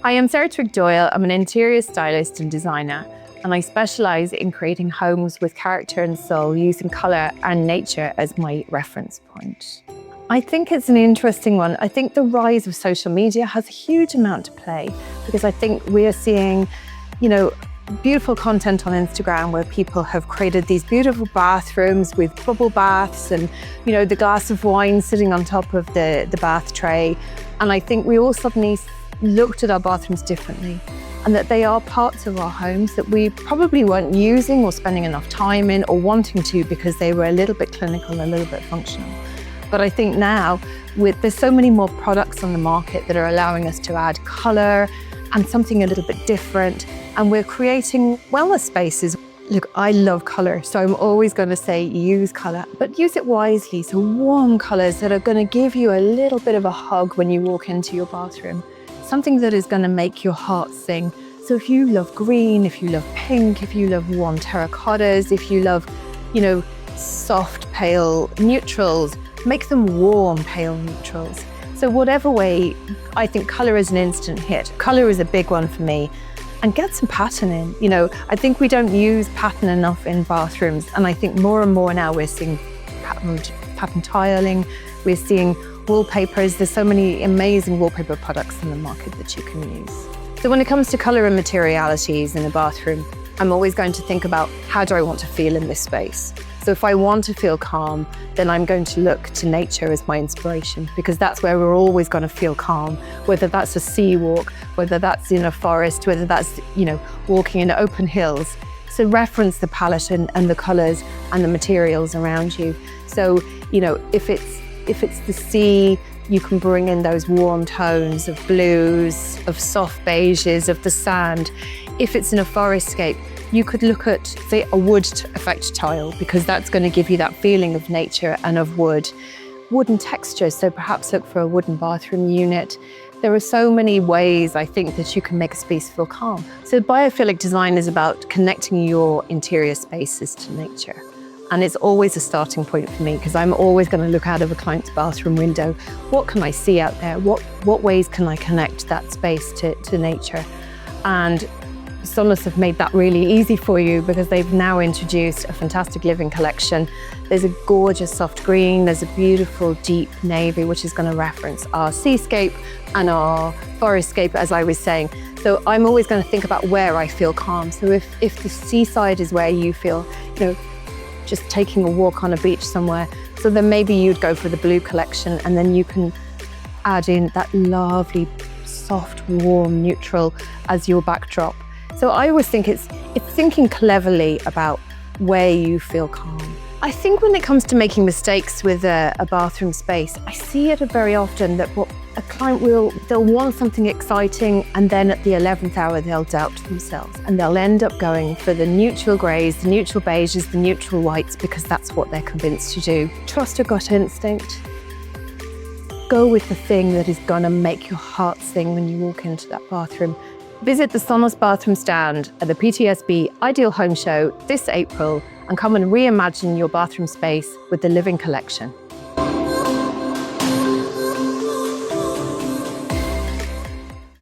I am Twigg Doyle. I'm an interior stylist and designer, and I specialise in creating homes with character and soul using colour and nature as my reference point. I think it's an interesting one. I think the rise of social media has a huge amount to play because I think we are seeing, beautiful content on Instagram where people have created these beautiful bathrooms with bubble baths and, the glass of wine sitting on top of the bath tray. And I think we all suddenly looked at our bathrooms differently and that they are parts of our homes that we probably weren't using or spending enough time in or wanting to because they were a little bit clinical, a little bit functional. But I think now there's so many more products on the market that are allowing us to add colour and something a little bit different. And we're creating wellness spaces. Look, I love colour, so I'm always going to say use colour, but use it wisely. So warm colours that are going to give you a little bit of a hug when you walk into your bathroom. Something that is going to make your heart sing. So if you love green, if you love pink, if you love warm terracottas, if you love, soft, pale neutrals, make them warm, pale neutrals. So whatever way, I think colour is an instant hit. Colour is a big one for me. And get some pattern in. I think we don't use pattern enough in bathrooms. And I think more and more now we're seeing pattern tiling, we're seeing wallpapers. There's so many amazing wallpaper products in the market that you can use. So when it comes to colour and materialities in a bathroom, I'm always going to think about how do I want to feel in this space? So if I want to feel calm, then I'm going to look to nature as my inspiration because that's where we're always going to feel calm, whether that's a sea walk, whether that's in a forest, whether that's, walking in open hills. So reference the palette and the colours and the materials around you. So, if it's the sea, you can bring in those warm tones of blues, of soft beiges, of the sand. If it's in a forestscape, you could look at, say, a wood effect tile because that's going to give you that feeling of nature and of wood. Wooden textures, so perhaps look for a wooden bathroom unit. There are so many ways, I think, that you can make a space feel calm. So biophilic design is about connecting your interior spaces to nature. And it's always a starting point for me because I'm always going to look out of a client's bathroom window. What can I see out there? What ways can I connect that space to nature? And SONAS have made that really easy for you because they've now introduced a fantastic living collection. There's a gorgeous soft green, there's a beautiful deep navy, which is going to reference our seascape and our forestscape, as I was saying. So I'm always going to think about where I feel calm. So if the seaside is where you feel, just taking a walk on a beach somewhere, so then maybe you'd go for the blue collection and then you can add in that lovely, soft, warm, neutral as your backdrop. So I always think it's thinking cleverly about where you feel calm. I think when it comes to making mistakes with a bathroom space, I see it very often that what a client they'll want something exciting and then at the 11th hour they'll doubt themselves and they'll end up going for the neutral greys, the neutral beiges, the neutral whites because that's what they're convinced to do. Trust your gut instinct. Go with the thing that is gonna make your heart sing when you walk into that bathroom. Visit the SONAS bathroom stand at the PTSB Ideal Home Show this April and come and reimagine your bathroom space with the Living Collection.